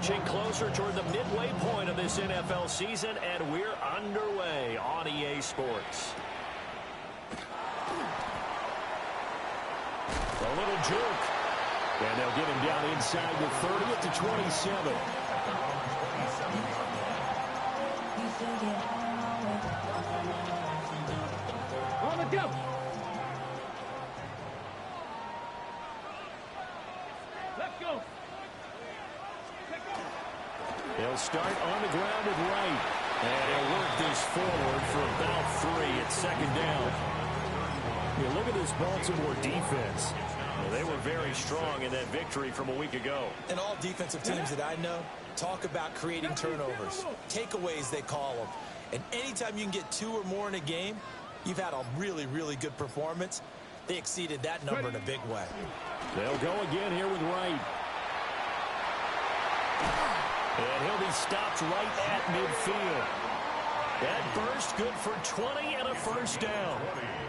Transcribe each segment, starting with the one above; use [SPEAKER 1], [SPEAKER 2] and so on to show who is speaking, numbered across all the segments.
[SPEAKER 1] Inching closer toward the midway point of this NFL season, and we're underway on EA Sports. A little juke. And they'll get him down inside the 30 at the 27.
[SPEAKER 2] On the go. Let's go.
[SPEAKER 1] They'll start on the ground at right. And he'll work this forward for about 3 at second down. You look at this Baltimore defense. Well, they were very strong in that victory from a week ago.
[SPEAKER 3] And all defensive teams that I know talk about creating turnovers. Takeaways, they call them. And anytime you can get 2 or more in a game, you've had a really, really good performance. They exceeded that number in a big way.
[SPEAKER 1] They'll go again here with Wright. And he'll be stopped right at midfield. That burst good for 20 and a first down.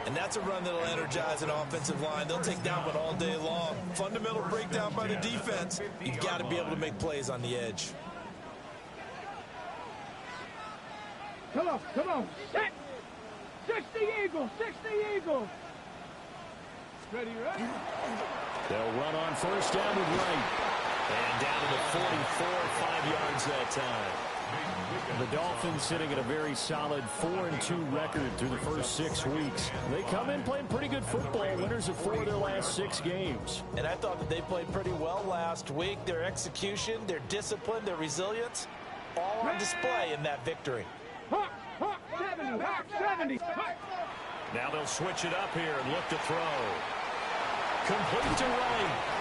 [SPEAKER 3] And that's a run that'll energize an offensive line. They'll take that one all day long. Fundamental breakdown by the defense. You've got to be able to make plays on the edge.
[SPEAKER 2] Come on, come on. Set. 60 Eagles, 60 Eagles. Ready, ready?
[SPEAKER 1] They'll run on first down with Wright. And down to the 44, 5 yards that time. The Dolphins sitting at a very solid 4-2 record through the first 6 weeks. They come in playing pretty good football, winners of 4 of their last 6 games.
[SPEAKER 3] And I thought that they played pretty well last week. Their execution, their discipline, their resilience, all on display in that victory.
[SPEAKER 2] Hawk, 70, Hawk, 70.
[SPEAKER 1] Now they'll switch it up here and look to throw. Complete to Wright.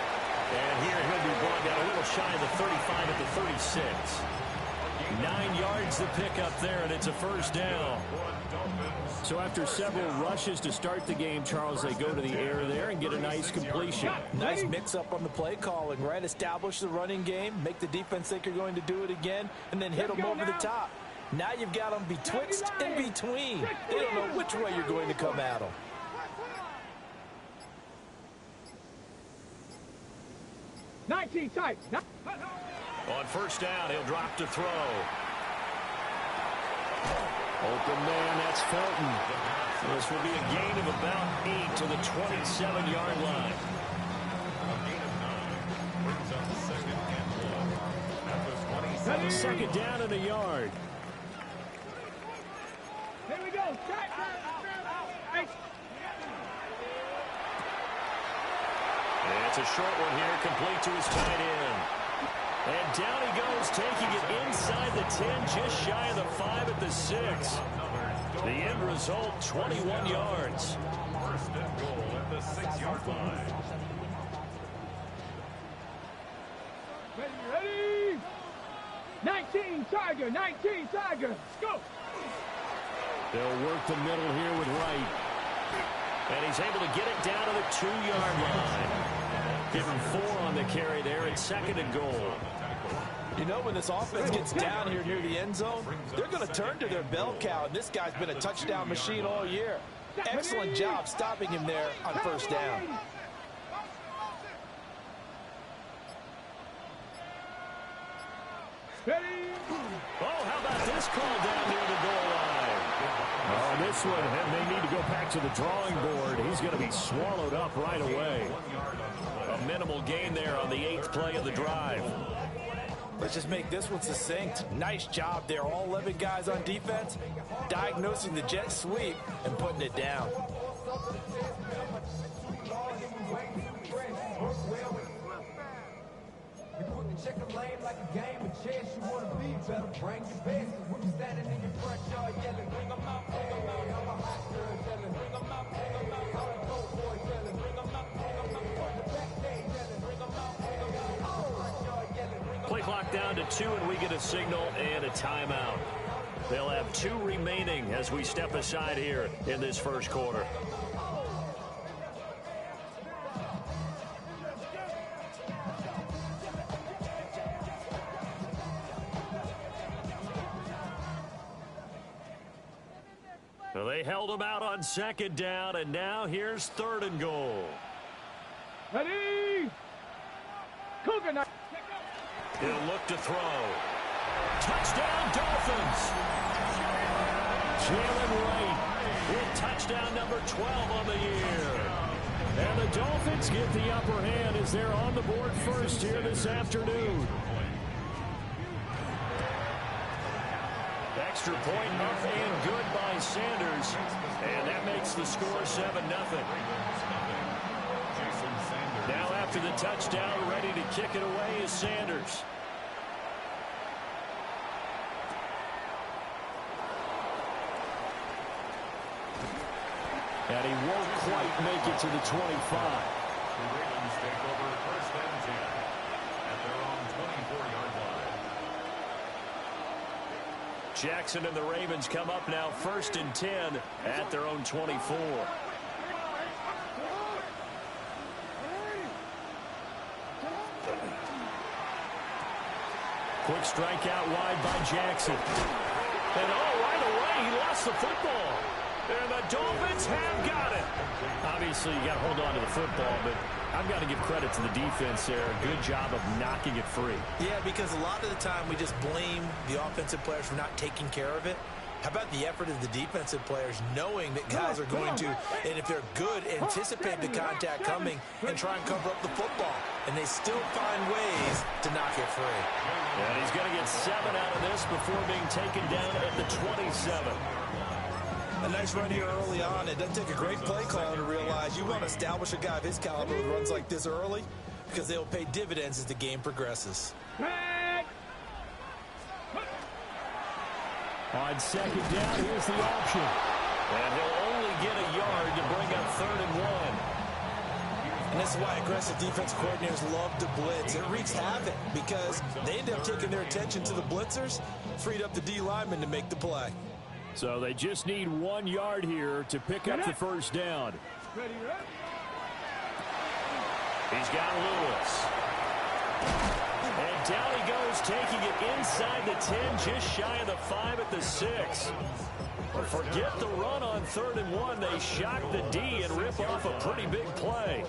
[SPEAKER 1] And here he'll be brought down a little shy of the 35 at the 36. 9 yards the pickup there, and it's a first down. So after several rushes to start the game, Charles, they go to the air there and get a nice completion.
[SPEAKER 3] Nice mix-up on the play calling, right? Establish the running game, make the defense think you're going to do it again, and then hit them over the top. Now you've got them betwixt and between. They don't know which way you're going to come at them.
[SPEAKER 2] Tight.
[SPEAKER 1] On first down, he'll drop to throw. Open man, that's Felton. This will be a gain of about 8 to the 27-yard line. Second down and a yard.
[SPEAKER 2] Here we go.
[SPEAKER 1] It's a short one here, complete to his tight end. And down he goes, taking it inside the 10, just shy of the 5 at the 6. The end result, 21 yards.
[SPEAKER 4] First and goal at the 6-yard line.
[SPEAKER 2] Ready? 19 Tiger. Go.
[SPEAKER 1] They'll work the middle here with Wright. And he's able to get it down to the 2-yard line. Give him 4 on the carry there, and second and goal.
[SPEAKER 3] You know, when this offense gets down here near the end zone, they're going to turn to their bell cow, and this guy's been a touchdown machine all year. Excellent job stopping him there on first down.
[SPEAKER 2] Ready?
[SPEAKER 1] Oh, how about this call down near the goal line? Oh, this one, and they need to go back to the drawing board. He's going to be swallowed up right away. A minimal gain there on the 8th play of the drive.
[SPEAKER 3] Let's just make this one succinct. Nice job there. All 11 guys on defense, diagnosing the jet sweep and putting it down.
[SPEAKER 1] Play clock down to 2, and we get a signal and a timeout. They'll have 2 remaining as we step aside here in this first quarter. Well, they held them out on second down, and now here's 3rd and goal.
[SPEAKER 2] Ready? Cougar.
[SPEAKER 1] He'll look to throw. Touchdown, Dolphins. Jalen Wright with touchdown number 12 on the year. And the Dolphins get the upper hand as they're on the board first here this afternoon. Extra point up and good by Sanders. And that makes the score 7-0. Now after the touchdown, ready to kick it away is Sanders. And he won't quite make it to the 25.
[SPEAKER 4] The Ravens take over first and 10 at their own 24-yard line.
[SPEAKER 1] Jackson and the Ravens come up now first and 10 at their own 24. Quick strike out wide by Jackson. And right away he lost the football. And the Dolphins have got it. Obviously, you got to hold on to the football, but I've got to give credit to the defense there. Good job of knocking it free.
[SPEAKER 3] Yeah, because a lot of the time we just blame the offensive players for not taking care of it. How about the effort of the defensive players knowing that guys are going to, and if they're good, anticipate the contact coming and try and cover up the football. And they still find ways to knock it free.
[SPEAKER 1] And he's going to get 7 out of this before being taken down at the 27.
[SPEAKER 3] A nice run here early on. It doesn't take a great play caller to realize you want to establish a guy of his caliber who runs like this early because they'll pay dividends as the game progresses.
[SPEAKER 1] On second down, here's the option. And he'll only get a yard to bring up 3rd and 1.
[SPEAKER 3] And this is why aggressive defense coordinators love to blitz. It wreaks havoc because they end up taking their attention to the blitzers, freed up the D lineman to make the play.
[SPEAKER 1] So they just need 1 yard here to pick up the first down. He's got Lewis. And down he goes, taking it inside the 10, just shy of the 5 at the 6. But forget the run on 3rd and 1. They shock the D and rip off a pretty big play.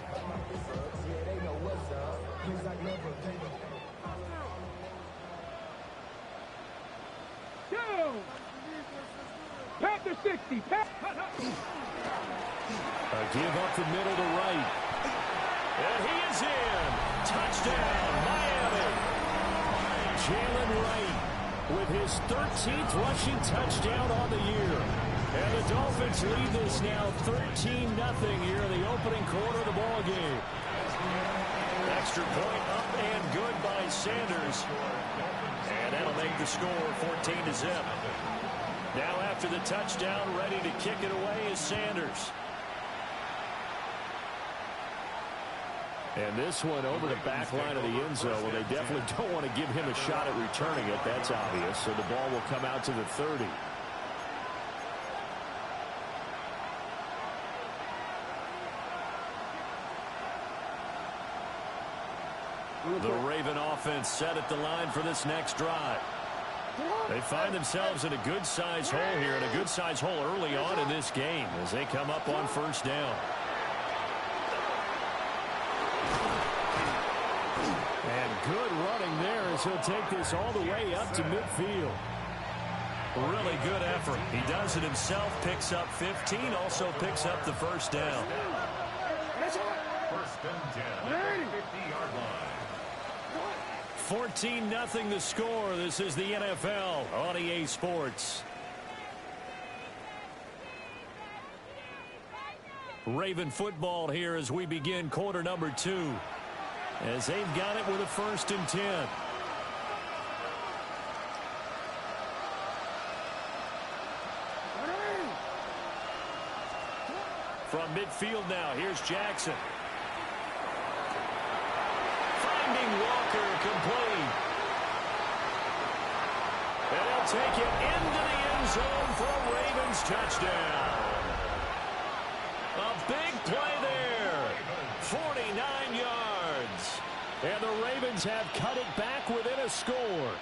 [SPEAKER 2] Panther 60.
[SPEAKER 1] A give up the middle to right. And he is in. Touchdown, Miami. Jalen Wright with his 13th rushing touchdown on the year. And the Dolphins lead this now 13-0 here in the opening quarter of the ball game. Extra point up and good by Sanders. And that'll make the score 14-0. Now after the touchdown, ready to kick it away is Sanders. And this one over the back line of the end zone. Well, they definitely don't want to give him a shot at returning it. That's obvious. So the ball will come out to the 30. The Raven offense set at the line for this next drive. They find themselves in a good-sized hole here, and a good-sized hole early on in this game as they come up on first down. And good running there as he'll take this all the way up to midfield. Really good effort. He does it himself, picks up 15, also picks up the first down.
[SPEAKER 4] First and 10 at the 50-yard line.
[SPEAKER 1] 14-0 the score. This is the NFL on EA Sports. Raven football here as we begin quarter number 2. As they've got it with a 1st and 10. From midfield now, here's Jackson. Finding Walker, complete. And they'll take it into the end zone for a Ravens touchdown. A big play there. 49 yards. And the Ravens have cut it back within a score.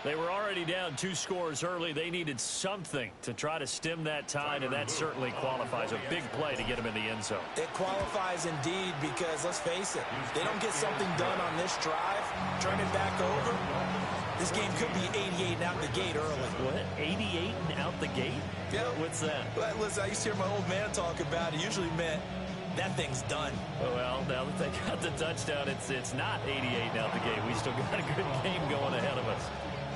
[SPEAKER 1] They were already down 2 scores early. They needed something to try to stem that tide, and that certainly qualifies. A big play to get them in the end zone.
[SPEAKER 3] It qualifies indeed because, let's face it, they don't get something done on this drive, turn it back over, this game could be 88 and out the gate early.
[SPEAKER 1] What? 88 and out the gate?
[SPEAKER 3] Yeah.
[SPEAKER 1] What's that?
[SPEAKER 3] Well, listen, I used to hear my old man talk about it. Usually meant that thing's done.
[SPEAKER 1] Well, now that they got the touchdown, it's not 88 and out the gate. We still got a good game going ahead of us.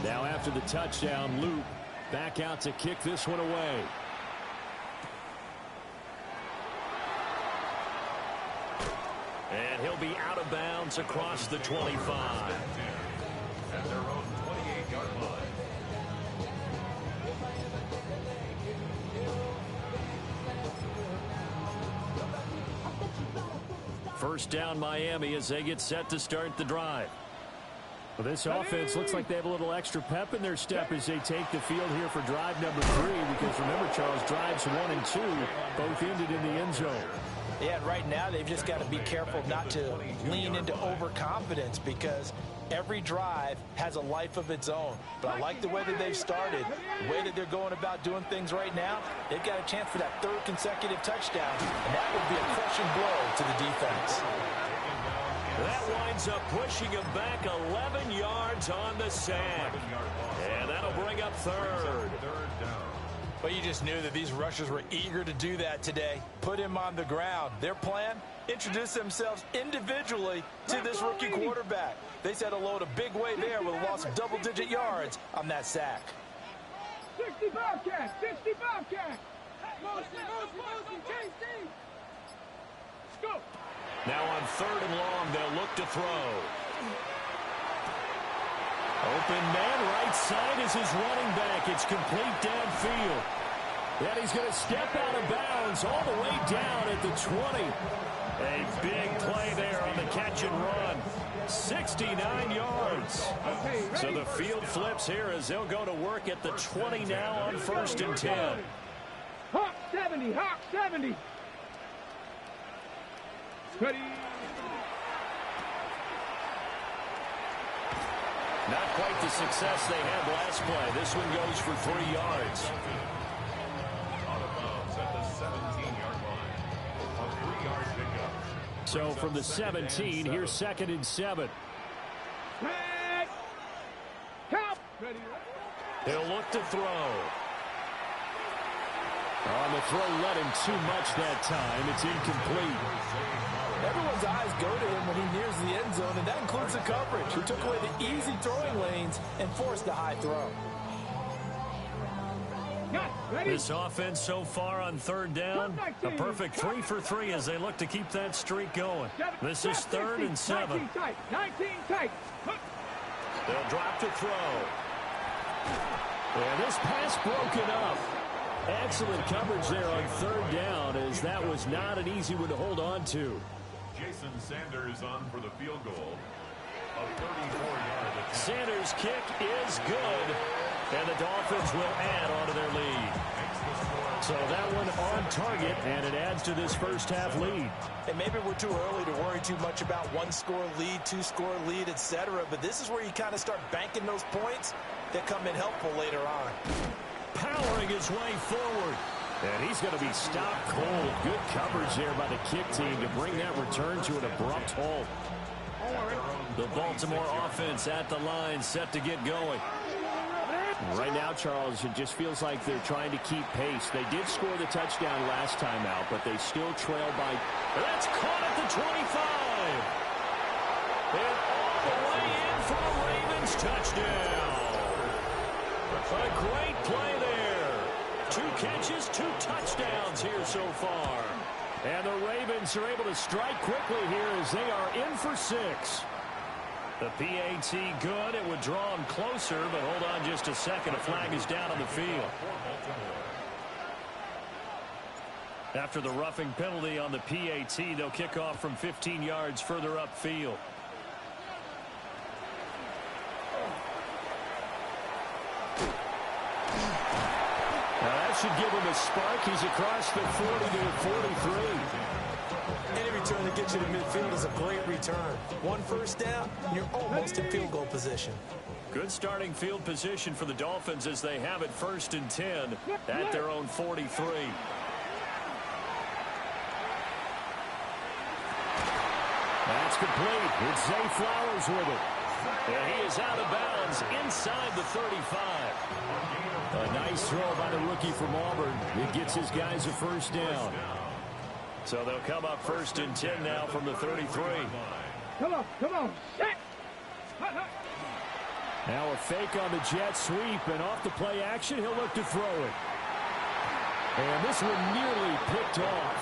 [SPEAKER 5] Now after the touchdown, Luke back out to kick this one away.
[SPEAKER 1] And he'll be out of bounds across the 25.
[SPEAKER 4] At their own 28-yard line.
[SPEAKER 1] First down Miami as they get set to start the drive.
[SPEAKER 5] Well, this offense looks like they have a little extra pep in their step as they take the field here for drive number 3, because remember, Charles, drives 1 and 2 both ended in the end zone.
[SPEAKER 3] Yeah, and right now they've just got to be careful not to lean into overconfidence because every drive has a life of its own. But I like the way that they've started, the way that they're going about doing things right now. They've got a chance for that 3rd consecutive touchdown, and that would be a crushing blow to the defense.
[SPEAKER 1] That winds up pushing him back 11 yards on the sack. And that'll bring up 3rd.
[SPEAKER 3] But you just knew that these rushers were eager to do that today. Put him on the ground. Their plan, introduce themselves individually to this rookie quarterback. They said hello to Big Way there with a loss of double-digit yards on that sack.
[SPEAKER 2] 60 Bobcats! 60 Bobcats! Motion, chase team! Let's go!
[SPEAKER 1] Now on 3rd and long, they'll look to throw. Open man, right side is his running back. It's complete downfield. And he's going to step out of bounds all the way down at the 20. A big play there on the catch and run. 69 yards. So the field flips here as they'll go to work at the 20 now on 1st and 10.
[SPEAKER 2] Hawk 70, Hawk 70. Ready.
[SPEAKER 1] Not quite the success they had last play. This one goes for 3 yards.
[SPEAKER 4] Out of bounds at the 17-yard line. A 3-yard pickup.
[SPEAKER 5] So from the 17, here's 2nd and 7.
[SPEAKER 2] Back. Count. Ready.
[SPEAKER 1] He'll look to throw.
[SPEAKER 5] On the throw, let him too much that time. It's incomplete.
[SPEAKER 3] Everyone's eyes go to him when he nears the end zone, and that includes the coverage, who took away the easy throwing lanes and forced the high throw.
[SPEAKER 1] This offense so far on 3rd down, a perfect 3 for 3 as they look to keep that streak going. This is 3rd and 7.
[SPEAKER 2] 19 tight.
[SPEAKER 1] They'll drop to throw. And this pass broken up. Excellent coverage there on 3rd down, as that was not an easy one to hold on to.
[SPEAKER 4] Jason Sanders on for the field goal. A 34-yard attempt.
[SPEAKER 1] Sanders' kick is good, and the Dolphins will add on to their lead. So that one on target, and it adds to this first half lead.
[SPEAKER 3] And maybe we're too early to worry too much about 1-score lead, 2-score lead, etc. But this is where you kind of start banking those points that come in helpful later on.
[SPEAKER 1] Powering his way forward.
[SPEAKER 5] And he's going to be stopped cold. Good coverage there by the kick team to bring that return to an abrupt halt.
[SPEAKER 1] The Baltimore offense at the line, set to get going.
[SPEAKER 5] Right now, Charles, it just feels like they're trying to keep pace. They did score the touchdown last time out, but they still trail by.
[SPEAKER 1] That's caught at the 25. And all the way in for a Ravens touchdown. A great play there. 2 catches, 2 touchdowns here so far.
[SPEAKER 5] And the Ravens are able to strike quickly here as they are in for 6.
[SPEAKER 1] The PAT good. It would draw him closer, but hold on just a second. A flag is down on the field. After the roughing penalty on the PAT, they'll kick off from 15 yards further upfield. Now that should give him a spark. He's across the 40 to the 43.
[SPEAKER 3] Any return that gets you to midfield is a great return. One first down, you're almost in field goal position.
[SPEAKER 5] Good starting field position for the Dolphins as they have it 1st and 10 at their own 43. That's complete. It's Zay Flowers with it. And he is out of bounds inside the 35. A nice throw by the rookie from Auburn. It gets his guys a first down. So they'll come up 1st and 10 now from the 33.
[SPEAKER 2] Come on. Set.
[SPEAKER 5] Now a fake on the jet sweep, and off the play action, he'll look to throw it. And this one nearly picked off.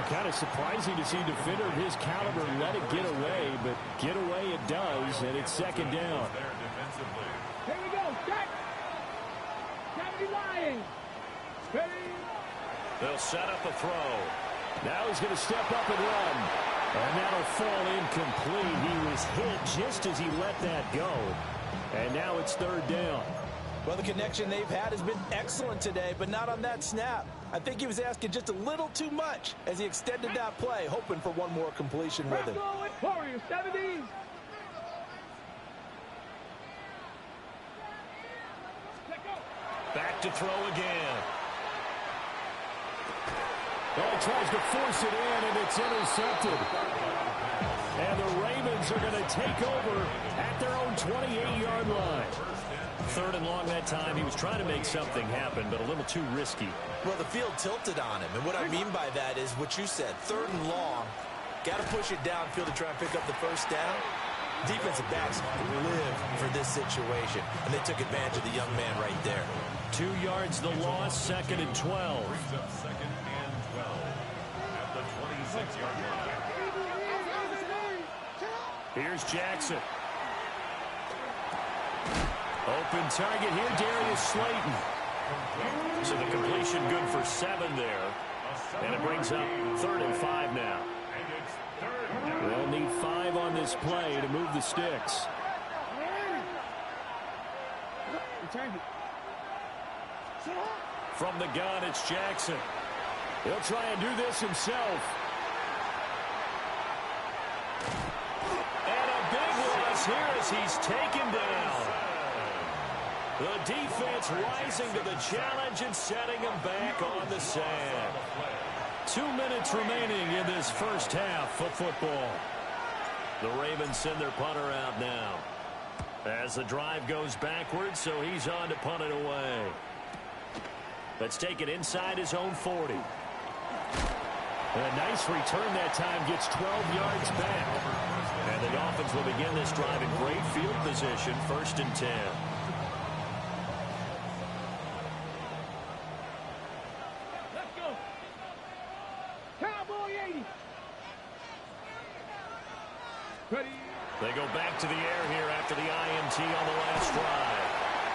[SPEAKER 5] Kind of surprising to see a defender of his caliber let it get away, but get away it does, and it's 2nd down.
[SPEAKER 2] Here we go. Set. 70 lying. Ready.
[SPEAKER 5] They'll set up a throw. Now he's going to step up and run. And that'll fall incomplete. He was hit just as he let that go. And now it's 3rd down.
[SPEAKER 3] Well, the connection they've had has been excellent today, but not on that snap. I think he was asking just a little too much as he extended that play, hoping for one more completion with him.
[SPEAKER 2] Warriors, 70s.
[SPEAKER 5] Back to throw again. Oh, he tries to force it in, and it's intercepted. And the Ravens are going to take over at their own 28-yard line. 3rd and long that time. He was trying to make something happen, but a little too risky.
[SPEAKER 3] Well, the field tilted on him, and what I mean by that is what you said, 3rd and long. Got to push it downfield to try and pick up the first down. Defensive backs live for this situation, and they took advantage of the young man right there.
[SPEAKER 5] 2 yards the loss, 2nd and 12.
[SPEAKER 4] Brings up 2nd and 12 at the 26-yard line.
[SPEAKER 5] Here's Jackson. Open target here, Darius Slayton. So the completion good for 7 there. And it brings up 3rd and 5 now. They'll need 5 on this play to move the sticks. From the gun, it's Jackson. He'll try and do this himself. And a big loss here as he's taken down. The defense rising to the challenge and setting him back on the sand. 2 minutes remaining in this first half of football. The Ravens send their punter out now. As the drive goes backwards, so he's on to punt it away. Let's take it inside his own 40. And a nice return that time, gets 12 yards back. And the Dolphins will begin this drive in great field position, 1st and 10.
[SPEAKER 2] Let's go. Cowboy 80. Ready.
[SPEAKER 5] They go back to the air here after the INT on the last drive.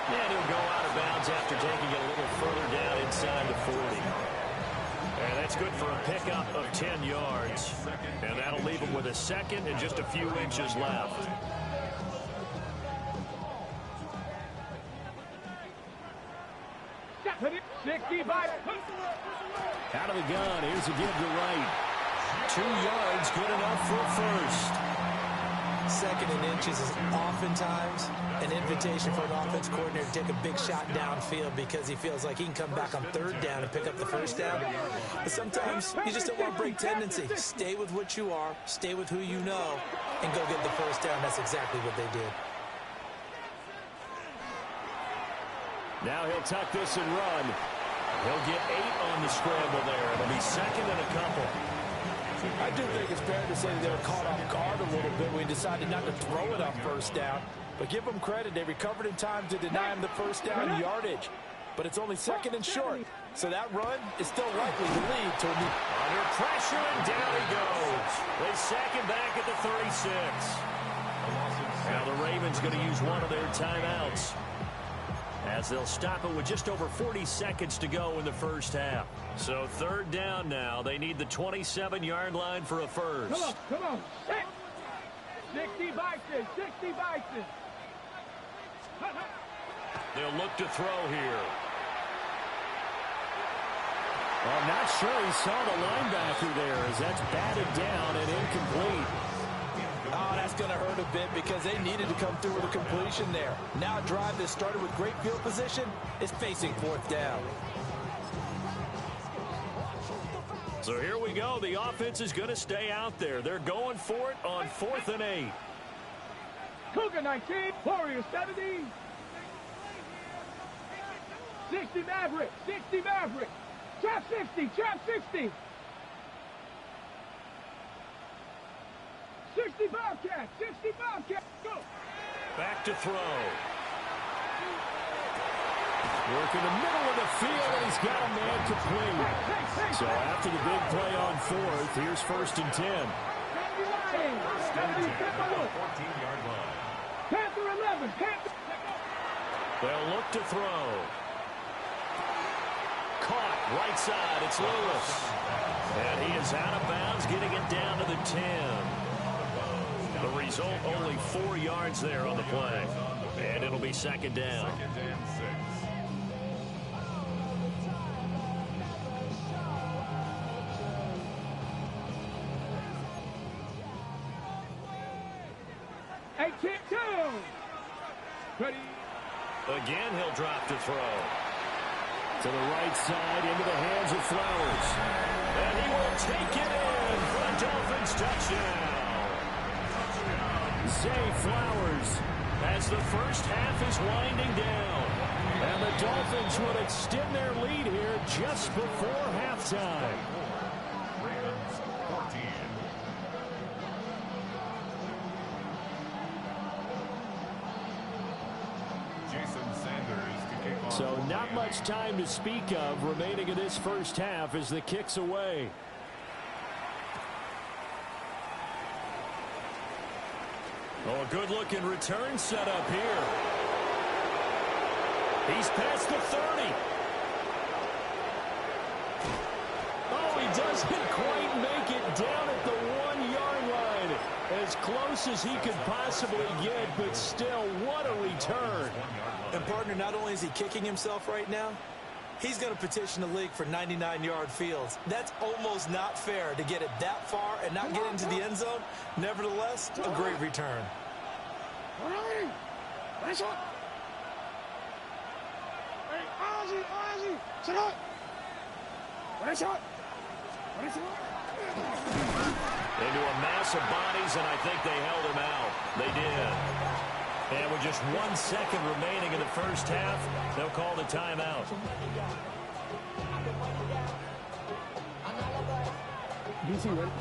[SPEAKER 5] And he'll go out of bounds after taking it a little further down inside the 40. And that's good for a pickup of 10 yards. And that'll leave him with a 2nd and just a few inches left.
[SPEAKER 2] Ready. 65.
[SPEAKER 5] Out of the gun, here's a give to right. 2 yards, good enough for a first.
[SPEAKER 3] 2nd and inches is oftentimes an invitation for an offense coordinator to take a big shot downfield because he feels like he can come back on 3rd down and pick up the first down. But sometimes you just don't want to break tendency. Stay with what you are, stay with who you know, and go get the first down. That's exactly what they did.
[SPEAKER 5] Now he'll tuck this and run. He'll get 8 on the scramble there. It'll be 2nd and a couple.
[SPEAKER 6] I do think it's fair to say they were caught off guard a little bit when he decided not to throw it on 1st down. But give them credit. They recovered in time to deny him the first down yardage. But it's only 2nd and short. So that run is still likely to lead to a new...
[SPEAKER 5] Under pressure, and down he goes. They sack him back at the 36. Now the Ravens going to use one of their timeouts, as they'll stop it with just over 40 seconds to go in the first half. So 3rd down now. They need the 27-yard line for a first.
[SPEAKER 2] Come on. 60 Bison. 60 Bison.
[SPEAKER 5] They'll look to throw here. I'm not sure he saw the linebacker there as that's batted down and incomplete.
[SPEAKER 6] Oh, that's going to hurt a bit because they needed to come through with a completion there. Now a drive that started with great field position is facing fourth down.
[SPEAKER 5] So here we go. The offense is going to stay out there. They're going for it on 4th and 8.
[SPEAKER 2] Cougar 19, Warriors 70. 60 Maverick, 60 Maverick. Trap 60, trap 60. 60 Bobcat, 60 Bobcat, go.
[SPEAKER 5] Back to throw. Working the middle of the field, and he's got a man complete. So after the big play on 4th, here's 1st and 10.
[SPEAKER 4] 14-yard line.
[SPEAKER 2] Panther 11, Panther.
[SPEAKER 5] They'll look to throw. Caught, right side, it's Lewis. And he is out of bounds, getting it down to the 10. The result, only 4 yards there on the play. And it'll be 2nd down.
[SPEAKER 4] 2nd and 6.
[SPEAKER 2] Ready.
[SPEAKER 5] Again, he'll drop to throw. To the right side, into the hands of Flowers. And he will take it in for a Dolphins touchdown. Zay Flowers, as the first half is winding down. And the Dolphins will extend their lead here just before halftime.
[SPEAKER 4] Ravens 14.
[SPEAKER 5] So not much time to speak of remaining in this first half as the kick's away. Oh, a good-looking return set up here. He's past the 30. Oh, he doesn't quite make it down at the 1-yard line. As close as he could possibly get, but still, what a return.
[SPEAKER 3] And, partner, not only is he kicking himself right now, he's going to petition the league for 99-yard fields. That's almost not fair to get it that far and not get into the end zone. Nevertheless, a great return.
[SPEAKER 5] Into a mass of bodies, and I think they held him out. They did. And with just 1 second remaining in the first half, they'll call the timeout.
[SPEAKER 2] DC, ready?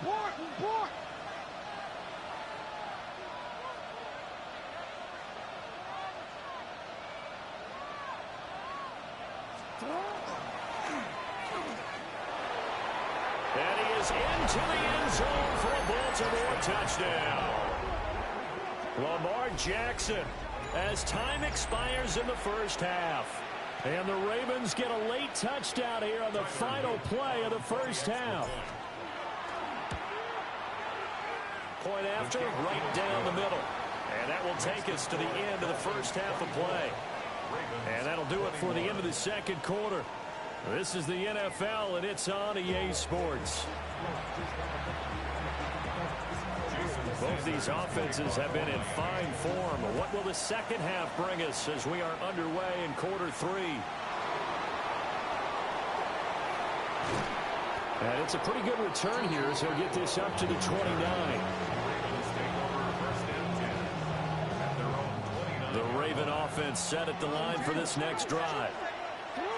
[SPEAKER 2] Report!
[SPEAKER 5] And he is into the end zone for a Baltimore touchdown. Lamar Jackson, as time expires in the first half. And the Ravens get a late touchdown here on the final play of the first half. Point after, right down the middle. And that will take us to the end of the first half of play. And that'll do it for the end of the second quarter. This is the NFL, and it's on EA Sports. Both these offenses have been in fine form. What will the second half bring us as we are underway in quarter 3? And it's a pretty good return here as he'll get this up to the 29. The Raven offense set at the line for this next drive.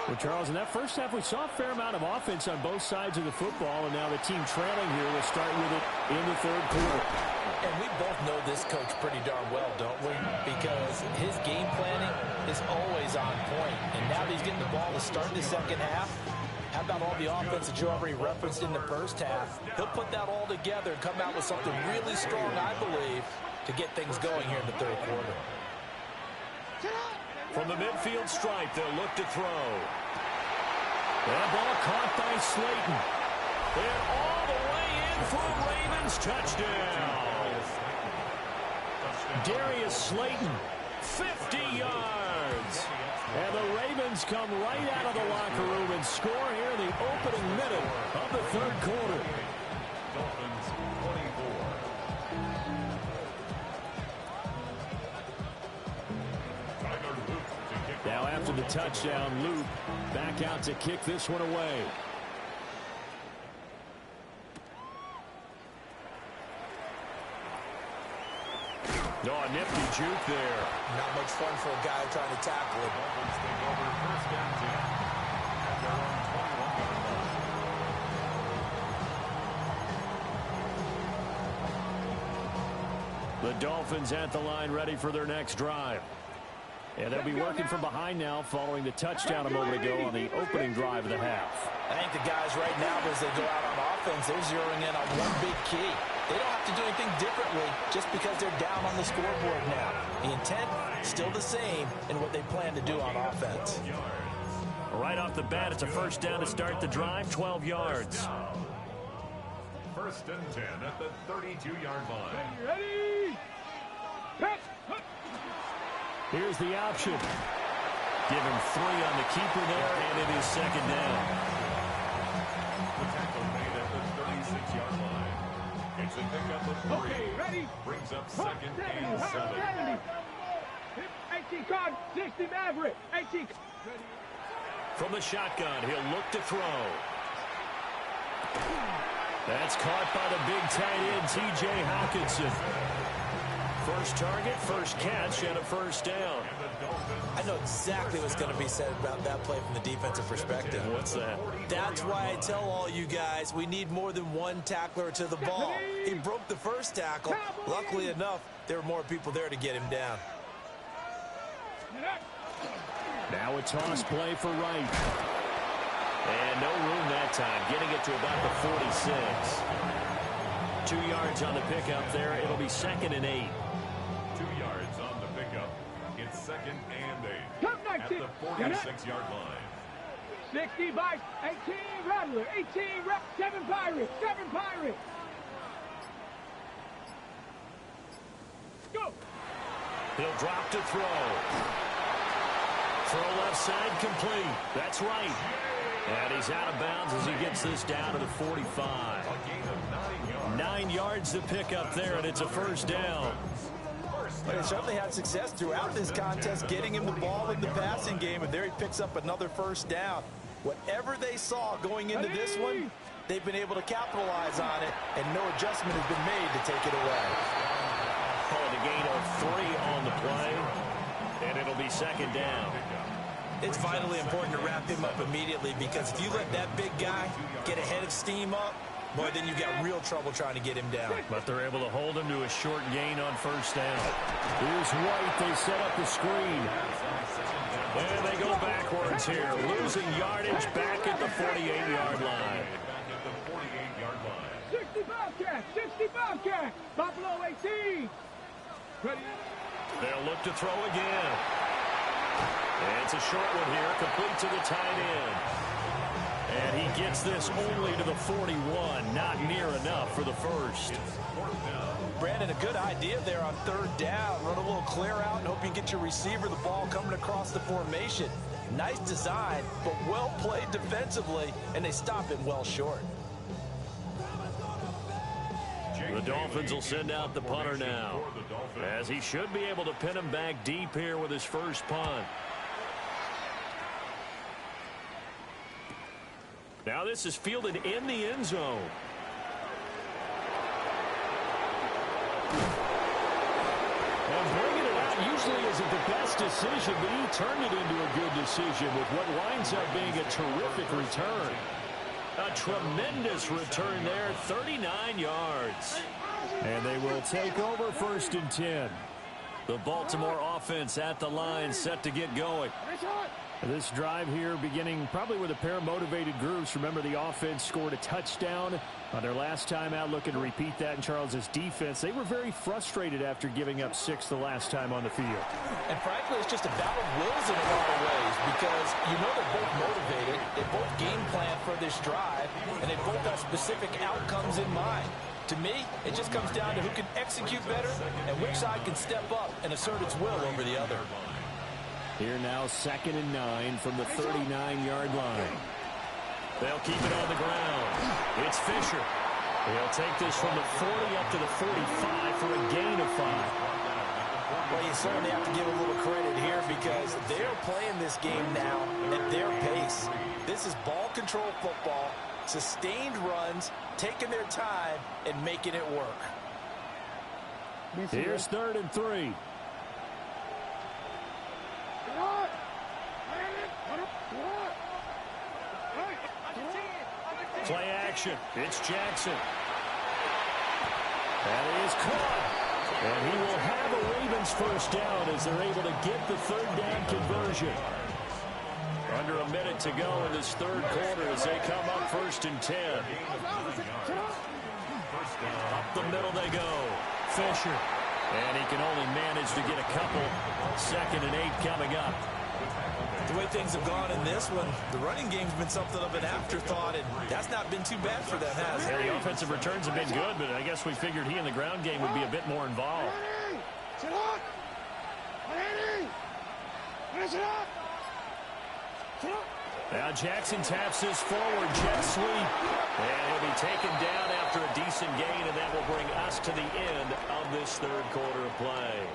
[SPEAKER 5] Well, Charles, in that first half, we saw a fair amount of offense on both sides of the football, and now the team trailing here will start with it in the third quarter.
[SPEAKER 6] And we both know this coach pretty darn well, don't we? Because his game planning is always on point. And now that he's getting the ball to start the second half, how about all the offense that you already referenced in the first half? He'll put that all together and come out with something really strong, I believe, to get things going here in the third quarter.
[SPEAKER 5] From the midfield stripe, they'll look to throw. That ball caught by Slayton. And all the way in for a Ravens touchdown. Darius Slayton, 50 yards. And the Ravens come right out of the locker room and score here in the opening minute of the third quarter.
[SPEAKER 4] Dolphins 24.
[SPEAKER 5] Now after the touchdown, Luke back out to kick this one away. Oh, a nifty juke there.
[SPEAKER 3] Not much fun for a guy trying to tackle him.
[SPEAKER 4] Dolphins take over first down 10 at their own 21-yard line.
[SPEAKER 5] The Dolphins at the line ready for their next drive. And they'll be working from behind now following the touchdown a moment ago on the opening drive of the half.
[SPEAKER 6] I think the guys right now, as they go out on offense, they're zeroing in on one big key. They don't have to do anything differently just because they're down on the scoreboard now. The intent, still the same in what they plan to do on offense.
[SPEAKER 5] Right off the bat, it's a first down to start the drive, 12 yards.
[SPEAKER 4] First and 10 at the 32-yard line.
[SPEAKER 2] Ready?
[SPEAKER 5] Here's the option. Give him 3 on the keeper there, and it is second down.
[SPEAKER 4] The tackle made at the 36-yard line. It's a pickup of 3.
[SPEAKER 2] Okay, ready?
[SPEAKER 4] Brings up second and 7.
[SPEAKER 2] 18 card, 60 Maverick. 18.
[SPEAKER 5] From the shotgun, he'll look to throw. That's caught by the big tight end, T.J. Hawkinson. First target, first catch, and a first down.
[SPEAKER 3] I know exactly what's going to be said about that play from the defensive perspective.
[SPEAKER 5] What's that?
[SPEAKER 3] That's why I tell all you guys we need more than one tackler to the ball. He broke the first tackle. Luckily enough, there were more people there to get him down.
[SPEAKER 5] Now a toss play for Wright. And no room that time, getting it to about the 46. 2 yards on the pickup there. It'll be second and 8.
[SPEAKER 4] 2 yards on the pickup. It's second and 8 at the 46-yard line.
[SPEAKER 2] 60 by 18 Rattler. 18 7 Pirates. 7 Pirates. Go.
[SPEAKER 5] He'll drop to throw. Throw left side complete. That's right. And he's out of bounds as he gets this down to the 45.
[SPEAKER 4] A gain of 9 yards.
[SPEAKER 5] 9 yards to pick up there, and it's a first down.
[SPEAKER 6] But he certainly had success throughout this contest, getting him the ball in the passing game, and there he picks up another first down. Whatever they saw going into this one, they've been able to capitalize on it, and no adjustment has been made to take it away.
[SPEAKER 5] Called a gain of 3 on the play, and it'll be second down.
[SPEAKER 3] It's vitally important to wrap him up immediately because if you let that big guy get a head of steam up, boy, then you've got real trouble trying to get him down.
[SPEAKER 5] But they're able to hold him to a short gain on first down. Here's White. They set up the screen. And they go backwards here, losing yardage back at the 48-yard line.
[SPEAKER 2] 60 Bobcat. 60 Bobcat. Buffalo 18. Ready?
[SPEAKER 5] They'll look to throw again. And it's a short one here, complete to the tight end. And he gets this only to the 41, not near enough for the first.
[SPEAKER 6] Brandon, a good idea there on third down. Run a little clear out and hope you get your receiver the ball coming across the formation. Nice design, but well played defensively, and they stop him well short.
[SPEAKER 5] The Dolphins will send out the punter now, as he should be able to pin him back deep here with his first punt. Now this is fielded in the end zone. And bringing it out usually isn't the best decision, but he turned it into a good decision with what winds up being a terrific return. A tremendous return there, 39 yards. And they will take over first and 10. The Baltimore offense at the line, set to get going. This drive here beginning probably with a pair of motivated groups. Remember, the offense scored a touchdown on their last time out, looking to repeat that in Charles's defense. They were very frustrated after giving up 6 the last time on the field.
[SPEAKER 6] And frankly, it's just a battle of wills in a lot of ways because you know they're both motivated. They both game plan for this drive, and they both have specific outcomes in mind. To me, it just comes down to who can execute better and which side can step up and assert its will over the other.
[SPEAKER 5] Here now, 2nd and 9 from the 39-yard line. They'll keep it on the ground. It's Fisher. He'll take this from the 40 up to the 45 for a gain of 5.
[SPEAKER 6] Well, you certainly have to give a little credit here because they're playing this game now at their pace. This is ball control football, sustained runs, taking their time, and making it work.
[SPEAKER 5] Here's 3rd and 3. Play action. It's Jackson. That is caught. And he will have a Ravens first down as they're able to get the 3rd down conversion. Under a minute to go in this 3rd quarter as they come up 1st and 10. Up the middle they go. Fisher. And he can only manage to get a couple. 2nd and 8 coming up.
[SPEAKER 6] The way things have gone in this one, the running game's been something of an afterthought, and that's not been too bad for them, has it?
[SPEAKER 5] Yeah, the offensive returns have been good, but I guess we figured he in the ground game would be a bit more involved. Now Jackson taps this forward, jet sweep. And he'll be taken down after a decent gain, and that will bring us to the end of this 3rd quarter of play.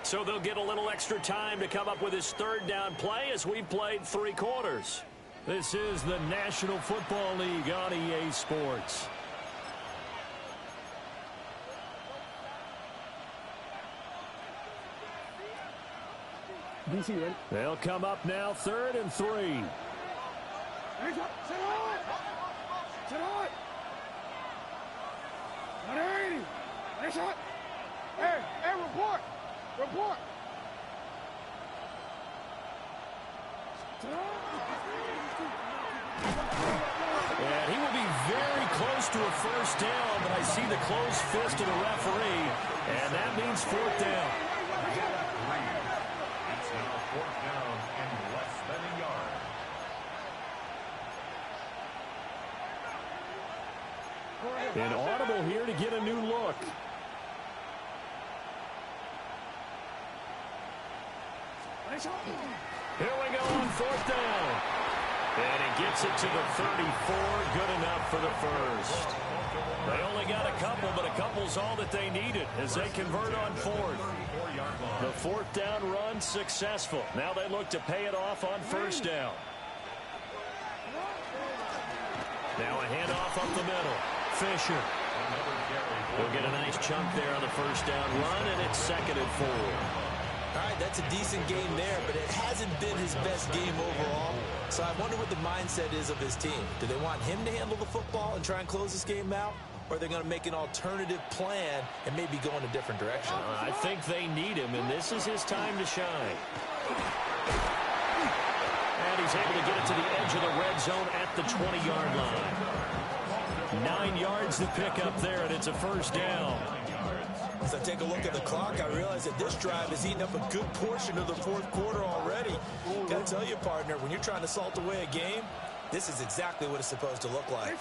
[SPEAKER 5] So they'll get a little extra time to come up with his 3rd down play as we played 3 quarters. This is the National Football League on EA Sports.
[SPEAKER 2] DC, ready?
[SPEAKER 5] They'll come up now 3rd and 3.
[SPEAKER 2] Hands up. Sit on. Sit on. 180. Nice shot. Hey, report. Report.
[SPEAKER 5] And he will be very close to a first down, but I see the closed fist of the referee, and that means 4th down.
[SPEAKER 4] It's now 4th down and less than a yard.
[SPEAKER 5] An audible here to get a new look. Here we go on 4th down. And he gets it to the 34. Good enough for the first. They only got a couple, but a couple's all that they needed as they convert on 4th. The 4th down run successful. Now they look to pay it off on 1st down. Now a handoff up the middle. Fisher. We'll get a nice chunk there on the 1st down run, and it's 2nd and 4.
[SPEAKER 6] All right, that's a decent game there, but it hasn't been his best game overall. So I wonder what the mindset is of his team. Do they want him to handle the football and try and close this game out? Or are they going to make an alternative plan and maybe go in a different direction?
[SPEAKER 5] I think they need him, and this is his time to shine. And he's able to get it to the edge of the red zone at the 20-yard line. 9 yards to pick up there, and it's a 1st down.
[SPEAKER 6] As I take a look at the clock, I realize that this drive has eaten up a good portion of the 4th quarter already. Got to tell you, partner, when you're trying to salt away a game, this is exactly what it's supposed to look like.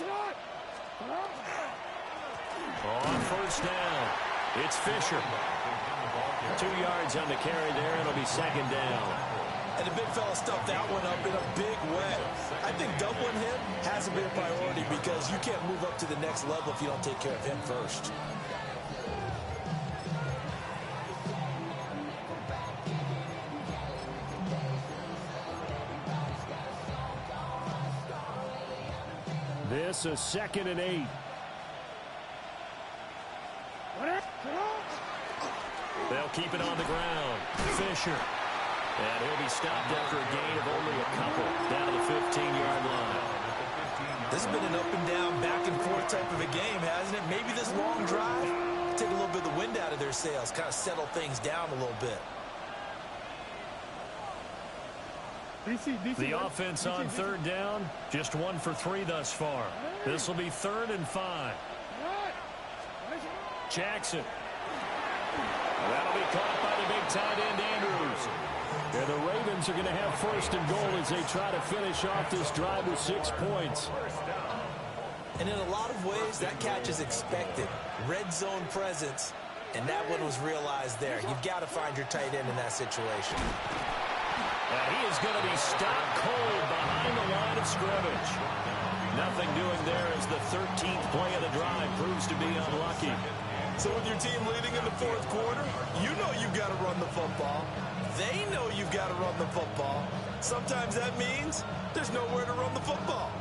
[SPEAKER 5] On 1st down, it's Fisher. 2 yards on the carry there, and it'll be 2nd down.
[SPEAKER 6] And the big fella stuffed that one up in a big way. I think doubling him has to be a priority because you can't move up to the next level if you don't take care of him first.
[SPEAKER 5] This is 2nd and 8. They'll keep it on the ground. Fisher. And he'll be stopped after a gain of only a couple down to the 15-yard line.
[SPEAKER 6] This has been an up and down, back and forth type of a game, hasn't it? Maybe this long drive take a little bit of the wind out of their sails, kind of settle things down a little bit.
[SPEAKER 5] The offense on 3rd down, just 1 for 3 thus far. This will be 3rd and 5. Jackson. That'll be caught by the big tight end, Andrews. And the Ravens are going to have 1st and goal as they try to finish off this drive with 6 points.
[SPEAKER 3] And in a lot of ways, that catch is expected. Red zone presence, and that one was realized there. You've got to find your tight end in that situation.
[SPEAKER 5] And he is going to be stopped cold behind the line of scrimmage. Nothing doing there as the 13th play of the drive proves to be unlucky.
[SPEAKER 3] So with your team leading in the fourth quarter, you know you've got to run the football. They know you've got to run the football. Sometimes that means there's nowhere to run the football.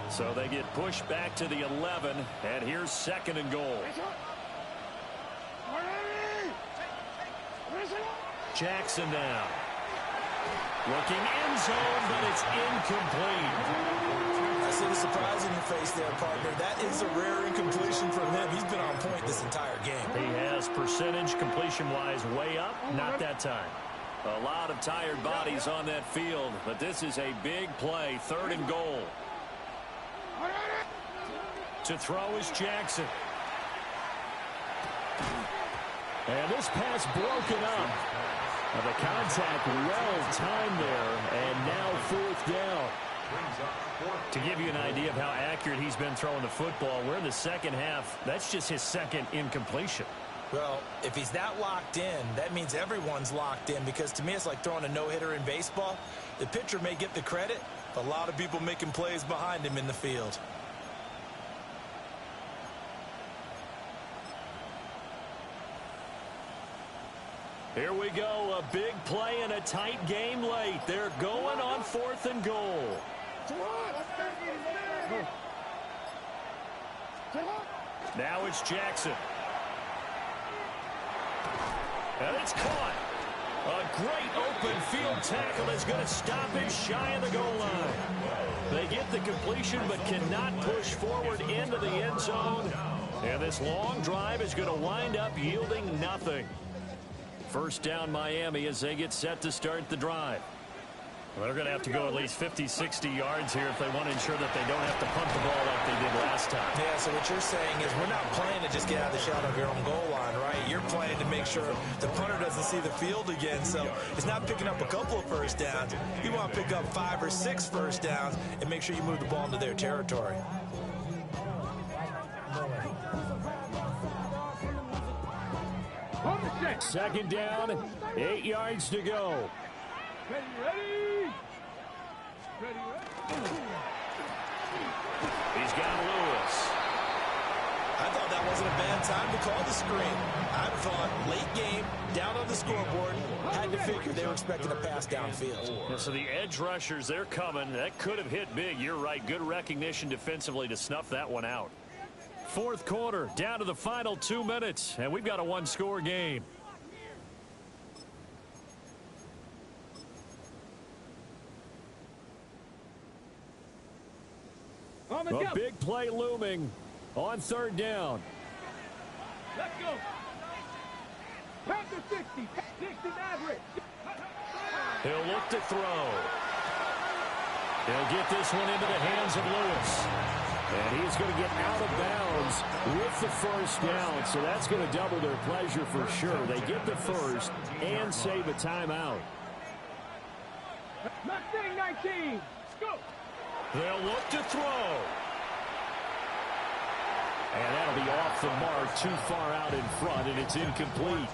[SPEAKER 5] So they get pushed back to the 11, and here's 2nd and goal. Jackson now. Looking end zone, but it's incomplete.
[SPEAKER 3] I see the surprise in your face there, partner. That is a rare incompletion from him. He's been on point this entire game.
[SPEAKER 5] He has percentage completion-wise way up. Not that time. A lot of tired bodies on that field, but this is a big play. 3rd and goal. To throw is Jackson. And this pass broken up. The contact well timed there, and now 4th down. To give you an idea of how accurate he's been throwing the football, we're in the second half. That's just his 2nd incompletion.
[SPEAKER 3] Well, if he's that locked in, that means everyone's locked in, because to me it's like throwing a no-hitter in baseball. The pitcher may get the credit, but a lot of people making plays behind him in the field.
[SPEAKER 5] Here we go, a big play and a tight game late. They're going on 4th and goal. Now it's Jackson. And it's caught. A great open field tackle is going to stop him shy of the goal line. They get the completion but cannot push forward into the end zone. And this long drive is going to wind up yielding nothing. 1st down Miami as they get set to start the drive. Well, they're going to have to go at least 50, 60 yards here if they want to ensure that they don't have to punt the ball like they did last time.
[SPEAKER 3] Yeah, so what you're saying is we're not playing to just get out of the shadow of your own goal line, right? You're playing to make sure the punter doesn't see the field again. So it's not picking up a couple of first downs. You want to pick up 5 or 6 first downs and make sure you move the ball into their territory.
[SPEAKER 5] Second down, 8 yards to go.
[SPEAKER 2] Ready.
[SPEAKER 5] He's got Lewis.
[SPEAKER 3] I thought that wasn't a bad time to call the screen. I thought late game, down on the scoreboard, had to figure they were expecting a pass downfield.
[SPEAKER 5] Yeah, so the edge rushers, they're coming. That could have hit big. You're right. Good recognition defensively to snuff that one out. 4th quarter, down to the final 2 minutes, and we've got a 1-score game. A big play looming on 3rd down.
[SPEAKER 2] Let's go. Past the 60. 60 Maverick.
[SPEAKER 5] He'll look to throw. He'll get this one into the hands of Lewis. And he's going to get out of bounds with the 1st down. So that's going to double their pleasure for sure. They get the 1st and save a timeout.
[SPEAKER 2] Mustang 19. Let's go.
[SPEAKER 5] They'll look to throw. And that'll be off the mark, too far out in front, and it's incomplete.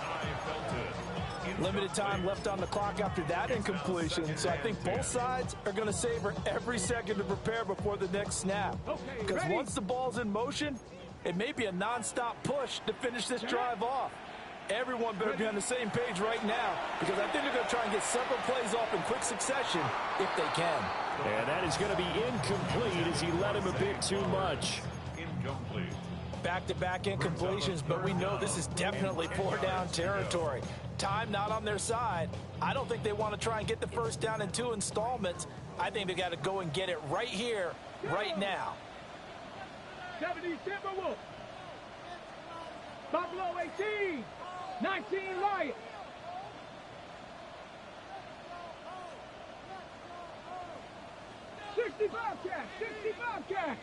[SPEAKER 6] Limited time left on the clock after that incompletion, so I think both sides are going to savor every second to prepare before the next snap. Because once the ball's in motion, it may be a nonstop push to finish this drive off. Everyone better be on the same page right now, because I think they're going to try and get several plays off in quick succession if they can.
[SPEAKER 5] And that is going to be incomplete as he let him a bit too much.
[SPEAKER 4] Incomplete.
[SPEAKER 6] Back-to-back incompletions, but we know this is definitely 4-down territory. Time not on their side. I don't think they want to try and get the 1st down in 2 installments. I think they got to go and get it right here, right now.
[SPEAKER 2] 70 Timberwolves. Buffalo 18. 19 Lions. Bobcat. 60 Bobcat.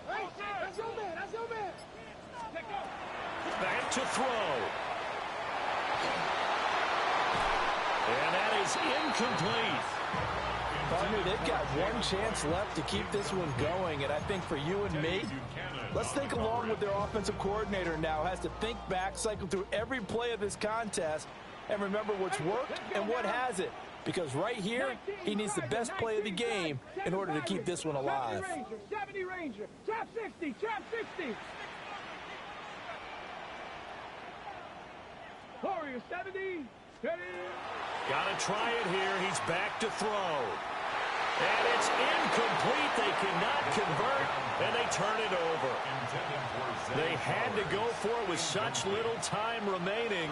[SPEAKER 2] That's your man. That's your man.
[SPEAKER 5] Back to throw. And that is incomplete.
[SPEAKER 6] Partner, they've got one chance left to keep this one going, and I think for you and me, let's think along with their offensive coordinator now. Has to think back, cycle through every play of this contest, and remember what's worked and what hasn't. Because right here, he needs the best play of the game in order to keep this one alive.
[SPEAKER 2] 70 Ranger, trap 60, trap 60. Warrior 70, ready.
[SPEAKER 5] Gotta try it here. He's back to throw. And it's incomplete. They cannot convert, and they turn it over. They had to go for it with such little time remaining.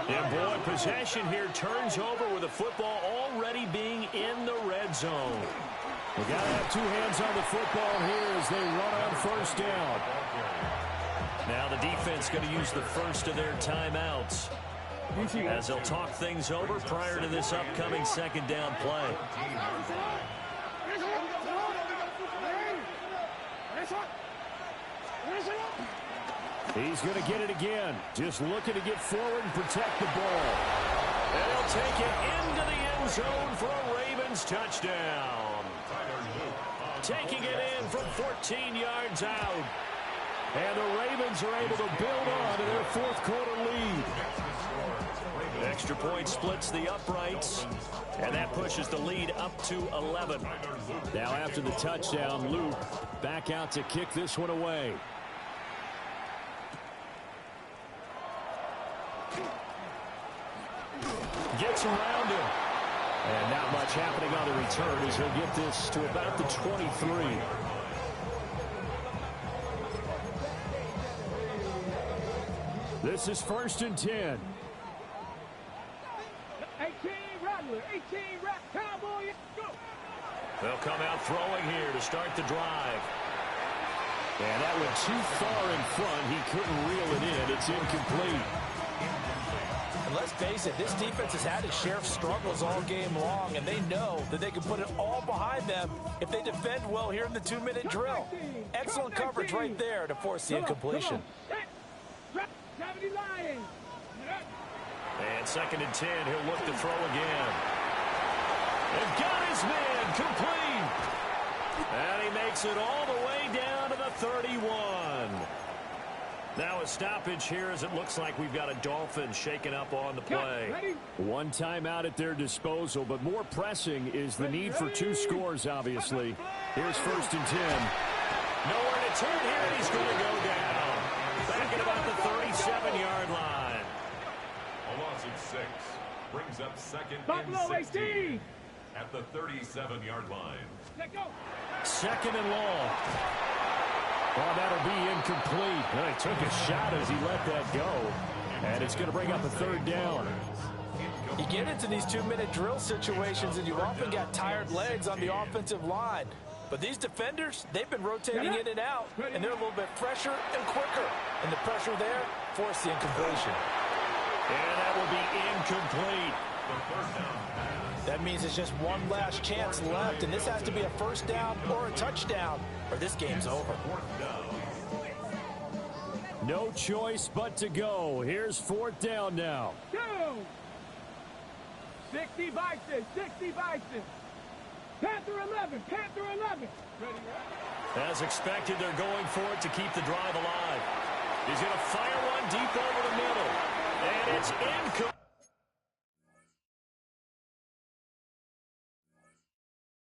[SPEAKER 5] And, boy, possession here turns over with the football already being in the red zone.
[SPEAKER 1] They got to have two hands on the football here as they run on first down.
[SPEAKER 5] Now the defense going to use the first of their timeouts as they'll talk things over prior to this upcoming second down play.
[SPEAKER 1] He's going to get it again. Just looking to get forward and protect the ball.
[SPEAKER 5] And he'll take it into the end zone for a Ravens touchdown. Taking it in from 14 yards out.
[SPEAKER 1] And the Ravens are able to build on to their fourth quarter lead.
[SPEAKER 5] Extra point splits the uprights, and that pushes the lead up to 11.
[SPEAKER 1] Now after the touchdown, Luke back out to kick this one away.
[SPEAKER 5] Gets around him.
[SPEAKER 1] And not much happening on the return as he'll get this to about the 23. This is 1st and 10.
[SPEAKER 2] 18 Rattler, 18 Cowboy, go!
[SPEAKER 5] They'll come out throwing here to start the drive.
[SPEAKER 1] And that went too far in front. He couldn't reel it in. It's incomplete.
[SPEAKER 6] And let's face it, this defense has had its share of struggles all game long, and they know that they can put it all behind them if they defend well here in the 2-minute drill. Excellent coverage right there to force the incompletion.
[SPEAKER 2] 70 Lions.
[SPEAKER 5] And 2nd and 10, he'll look to throw again. They've got his man complete. And he makes it all the way down to the 31. Now a stoppage here as it looks like we've got a Dolphin shaking up on the play.
[SPEAKER 1] One timeout at their disposal, but more pressing is the need for 2 scores, obviously. Here's 1st and 10.
[SPEAKER 5] Nowhere to turn here, and he's going to go down. Back at about the 37-yard line.
[SPEAKER 4] A loss of 6 brings up 2nd
[SPEAKER 2] Buffalo
[SPEAKER 4] and 16
[SPEAKER 2] 18.
[SPEAKER 4] at the 37-yard line.
[SPEAKER 2] Let go.
[SPEAKER 5] 2nd and long.
[SPEAKER 1] Oh, that'll be incomplete. Well, he took a shot as he let that go. And it's going to bring up a 3rd down.
[SPEAKER 6] You get into these 2-minute drill situations, and you've often got tired legs on the offensive line. But these defenders, they've been rotating in and out, and they're a little bit fresher and quicker. And the pressure there forced the incompletion.
[SPEAKER 5] And that will be incomplete.
[SPEAKER 6] That means it's just one last chance left, and this has to be a 1st down or a touchdown, or this game's over.
[SPEAKER 1] No choice but to go. Here's 4th down now.
[SPEAKER 2] 2. 60 Bison, 60 Bison. Panther 11, Panther 11. Ready,
[SPEAKER 5] As expected, they're going for it to keep the drive alive. He's going to fire one deep over the middle. And it's incomplete.